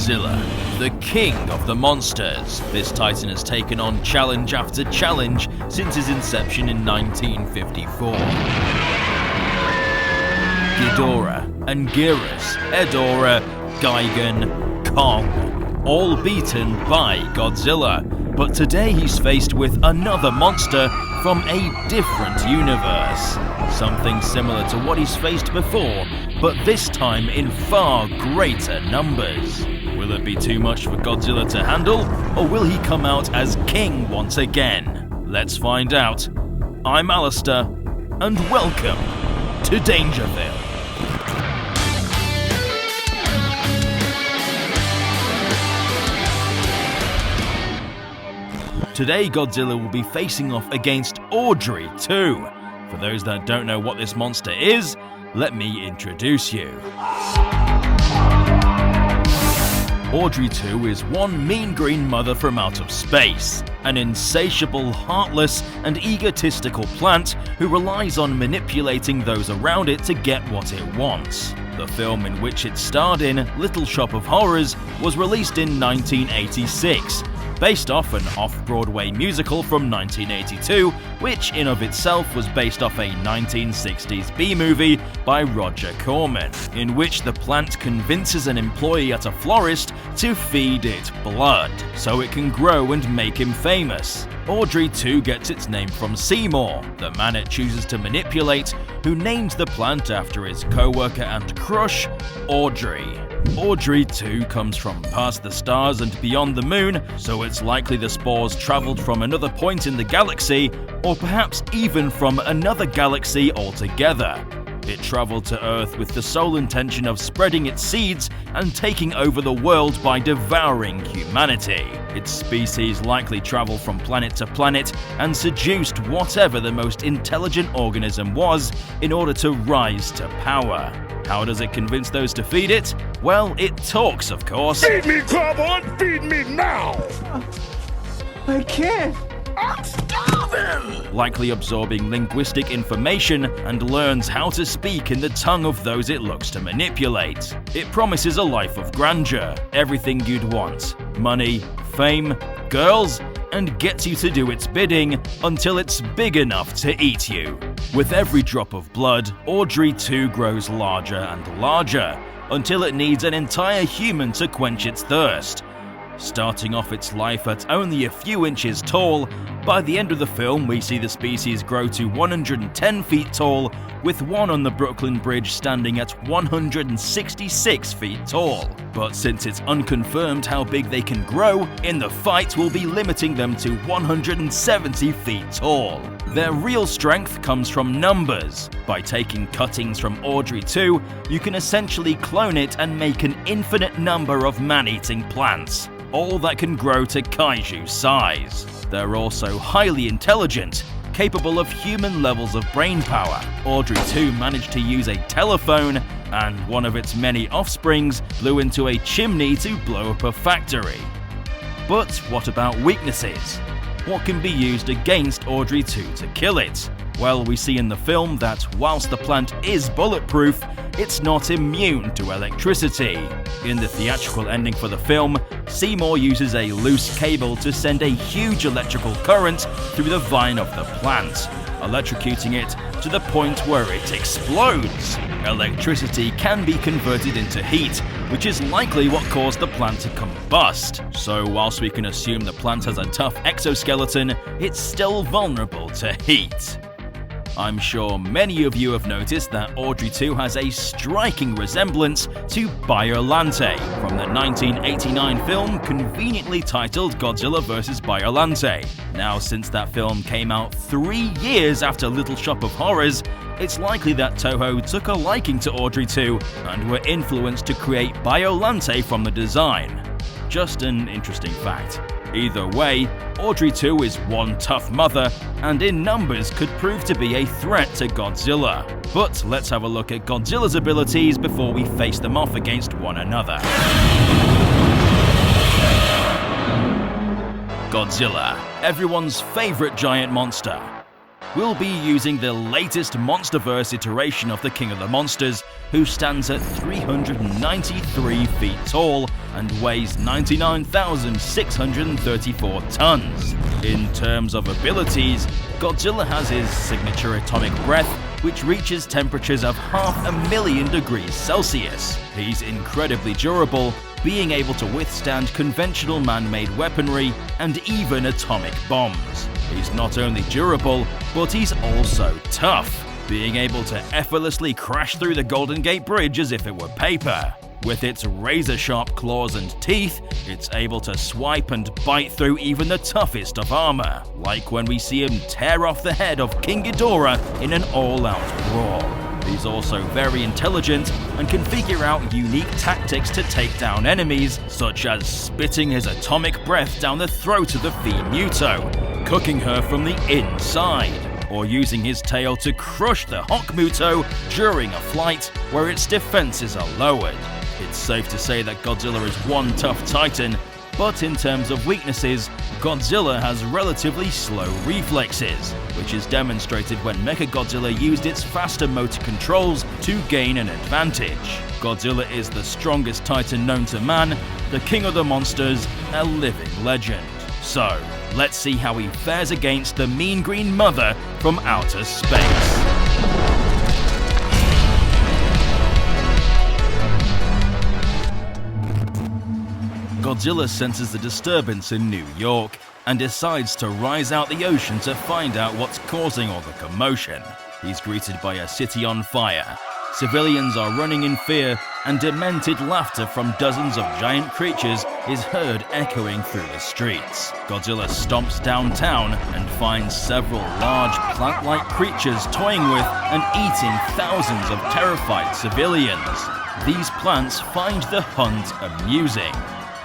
Godzilla, the king of the monsters. This titan has taken on challenge after challenge since his inception in 1954. Ghidorah, Anguirus, Edora, Gigan, Kong, all beaten by Godzilla. But today he's faced with another monster from a different universe. Something similar to what he's faced before, but this time in far greater numbers. Will it be too much for Godzilla to handle, or will he come out as king once again? Let's find out. I'm Alistair, and welcome to Dangerville. Today, Godzilla will be facing off against Audrey too. For those that don't know what this monster is, let me introduce you. Audrey 2 is one mean green mother from out of space, an insatiable, heartless, and egotistical plant who relies on manipulating those around it to get what it wants. The film in which it starred in, Little Shop of Horrors, was released in 1986, based off an off-Broadway musical from 1982, which in of itself was based off a 1960s B-movie by Roger Corman, in which the plant convinces an employee at a florist to feed it blood, so it can grow and make him famous. Audrey 2 gets its name from Seymour, the man it chooses to manipulate, who named the plant after his co-worker and crush, Audrey. Audrey 2 comes from past the stars and beyond the moon, so it's likely the spores traveled from another point in the galaxy, or perhaps even from another galaxy altogether. It traveled to Earth with the sole intention of spreading its seeds and taking over the world by devouring humanity. Its species likely traveled from planet to planet and seduced whatever the most intelligent organism was in order to rise to power. How does it convince those to feed it? Well, it talks, of course. Feed me, Carbon! Feed me now! I can't! I'm starving! Likely absorbing linguistic information and learns how to speak in the tongue of those it looks to manipulate. It promises a life of grandeur, everything you'd want: money, fame, girls, and gets you to do its bidding until it's big enough to eat you. With every drop of blood, Audrey 2 grows larger and larger, until it needs an entire human to quench its thirst. Starting off its life at only a few inches tall, by the end of the film we see the species grow to 110 feet tall, with one on the Brooklyn Bridge standing at 166 feet tall. But since it's unconfirmed how big they can grow, in the fight we'll be limiting them to 170 feet tall. Their real strength comes from numbers. By taking cuttings from Audrey 2, you can essentially clone it and make an infinite number of man-eating plants, all that can grow to kaiju size. They're also highly intelligent, capable of human levels of brain power. Audrey 2 managed to use a telephone, and one of its many offsprings blew into a chimney to blow up a factory. But what about weaknesses? What can be used against Audrey 2 to kill it? Well, we see in the film that whilst the plant is bulletproof, it's not immune to electricity. In the theatrical ending for the film, Seymour uses a loose cable to send a huge electrical current through the vine of the plant, electrocuting it to the point where it explodes. Electricity can be converted into heat, which is likely what caused the plant to combust. So whilst we can assume the plant has a tough exoskeleton, it's still vulnerable to heat. I'm sure many of you have noticed that Audrey 2 has a striking resemblance to Biolante from the 1989 film conveniently titled Godzilla vs. Biolante. Now, since that film came out 3 years after Little Shop of Horrors, it's likely that Toho took a liking to Audrey 2 and were influenced to create Biolante from the design. Just an interesting fact. Either way, Audrey 2 is one tough mother, and in numbers could prove to be a threat to Godzilla. But let's have a look at Godzilla's abilities before we face them off against one another. Godzilla, everyone's favorite giant monster. we'll be using the latest Monsterverse iteration of the King of the Monsters, who stands at 393 feet tall and weighs 99,634 tons. In terms of abilities, Godzilla has his signature atomic breath, which reaches temperatures of 500,000 degrees Celsius. He's incredibly durable, being able to withstand conventional man-made weaponry and even atomic bombs. He's not only durable, but he's also tough, being able to effortlessly crash through the Golden Gate Bridge as if it were paper. With its razor-sharp claws and teeth, it's able to swipe and bite through even the toughest of armor, like when we see him tear off the head of King Ghidorah in an all-out brawl. He's also very intelligent and can figure out unique tactics to take down enemies, such as spitting his atomic breath down the throat of the Muto, cooking her from the inside, or using his tail to crush the Muto during a flight where its defenses are lowered. It's safe to say that Godzilla is one tough titan, but in terms of weaknesses, Godzilla has relatively slow reflexes, which is demonstrated when Mechagodzilla used its faster motor controls to gain an advantage. Godzilla is the strongest titan known to man, the king of the monsters, a living legend. So, let's see how he fares against the mean green mother from outer space. Godzilla senses the disturbance in New York and decides to rise out the ocean to find out what's causing all the commotion. He's greeted by a city on fire. Civilians are running in fear, and demented laughter from dozens of giant creatures is heard echoing through the streets. Godzilla stomps downtown and finds several large plant-like creatures toying with and eating thousands of terrified civilians. These plants find the hunt amusing.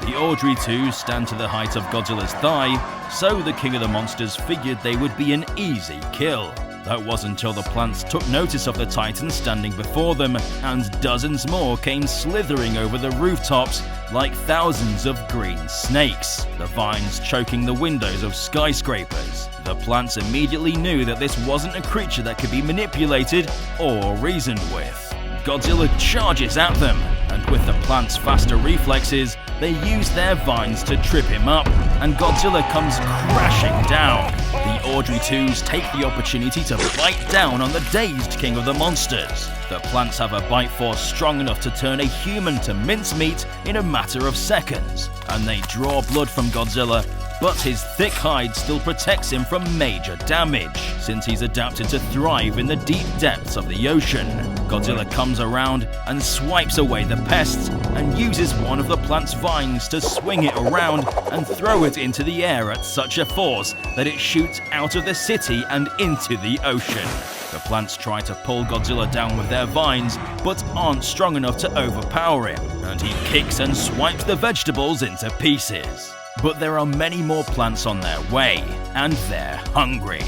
The Audrey 2 stand to the height of Godzilla's thigh, so the King of the Monsters figured they would be an easy kill. That was until the plants took notice of the Titan standing before them, and dozens more came slithering over the rooftops like thousands of green snakes, the vines choking the windows of skyscrapers. The plants immediately knew that this wasn't a creature that could be manipulated or reasoned with. Godzilla charges at them, and with the plant's faster reflexes, they use their vines to trip him up, and Godzilla comes crashing down. The Audrey 2s take the opportunity to bite down on the dazed King of the Monsters. The plants have a bite force strong enough to turn a human to mincemeat in a matter of seconds, and they draw blood from Godzilla, but his thick hide still protects him from major damage, since he's adapted to thrive in the deep depths of the ocean. Godzilla comes around and swipes away the pests, and uses one of the plant's vines to swing it around and throw it into the air at such a force that it shoots out of the city and into the ocean. The plants try to pull Godzilla down with their vines, but aren't strong enough to overpower him, and he kicks and swipes the vegetables into pieces. But there are many more plants on their way, and they're hungry.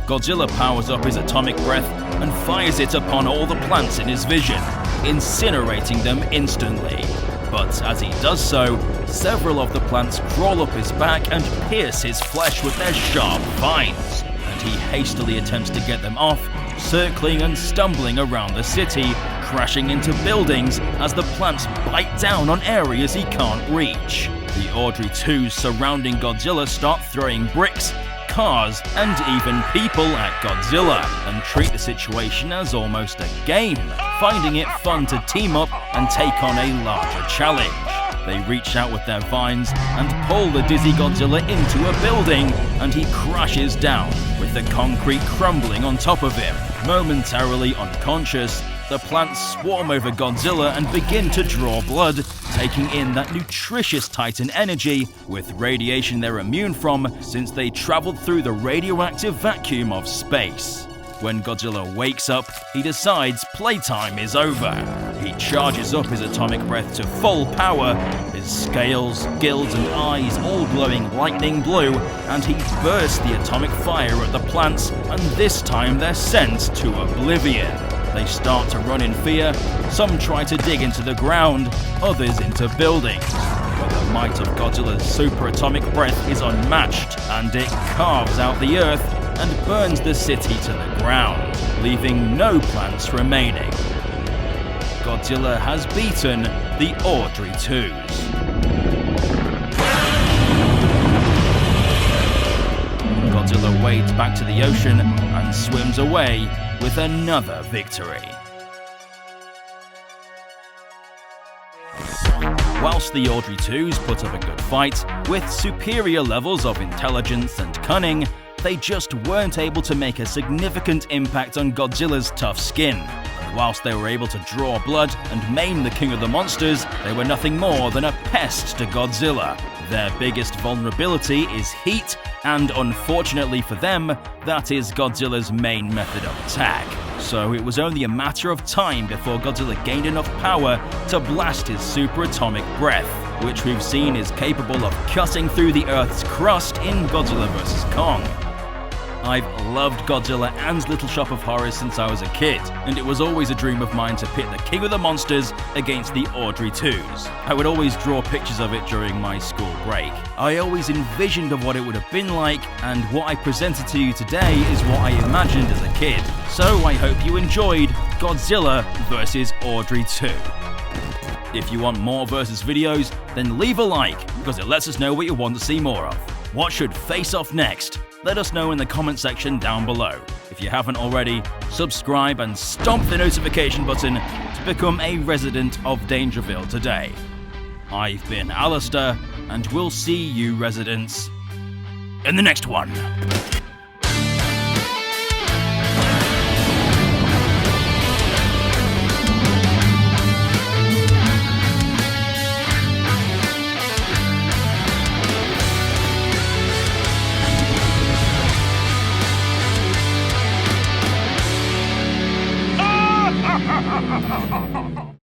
Godzilla powers up his atomic breath and fires it upon all the plants in his vision, incinerating them instantly. But as he does so, several of the plants crawl up his back and pierce his flesh with their sharp vines, and he hastily attempts to get them off, circling and stumbling around the city, crashing into buildings as the plants bite down on areas he can't reach. The Audrey 2s surrounding Godzilla start throwing bricks, cars, and even people at Godzilla, and treat the situation as almost a game, finding it fun to team up and take on a larger challenge. They reach out with their vines and pull the dizzy Godzilla into a building, and he crashes down, with the concrete crumbling on top of him. Momentarily unconscious, the plants swarm over Godzilla and begin to draw blood, taking in that nutritious Titan energy with radiation they're immune from since they traveled through the radioactive vacuum of space. When Godzilla wakes up, he decides playtime is over. He charges up his atomic breath to full power, his scales, gills and eyes all glowing lightning blue, and he bursts the atomic fire at the plants, and this time they're sent to oblivion. They start to run in fear, some try to dig into the ground, others into buildings. But the might of Godzilla's superatomic breath is unmatched, and it carves out the earth, and burns the city to the ground, leaving no plants remaining. Godzilla has beaten the Audrey 2s. Godzilla wades back to the ocean and swims away with another victory. Whilst the Audrey 2s put up a good fight, with superior levels of intelligence and cunning, they just weren't able to make a significant impact on Godzilla's tough skin. And whilst they were able to draw blood and maim the king of the monsters, they were nothing more than a pest to Godzilla. Their biggest vulnerability is heat, and unfortunately for them, that is Godzilla's main method of attack. So it was only a matter of time before Godzilla gained enough power to blast his superatomic breath, which we've seen is capable of cutting through the Earth's crust in Godzilla vs. Kong. I've loved Godzilla and Little Shop of Horrors since I was a kid, and it was always a dream of mine to pit the King of the Monsters against the Audrey 2s. I would always draw pictures of it during my school break. I always envisioned of what it would have been like, and what I presented to you today is what I imagined as a kid. So I hope you enjoyed Godzilla vs. Audrey 2. If you want more versus videos, then leave a like, because it lets us know what you want to see more of. What should face off next? Let us know in the comment section down below. If you haven't already, subscribe and stomp the notification button to become a resident of Dangerville today. I've been Alistair, and we'll see you residents in the next one. Ha ha ha ha ha!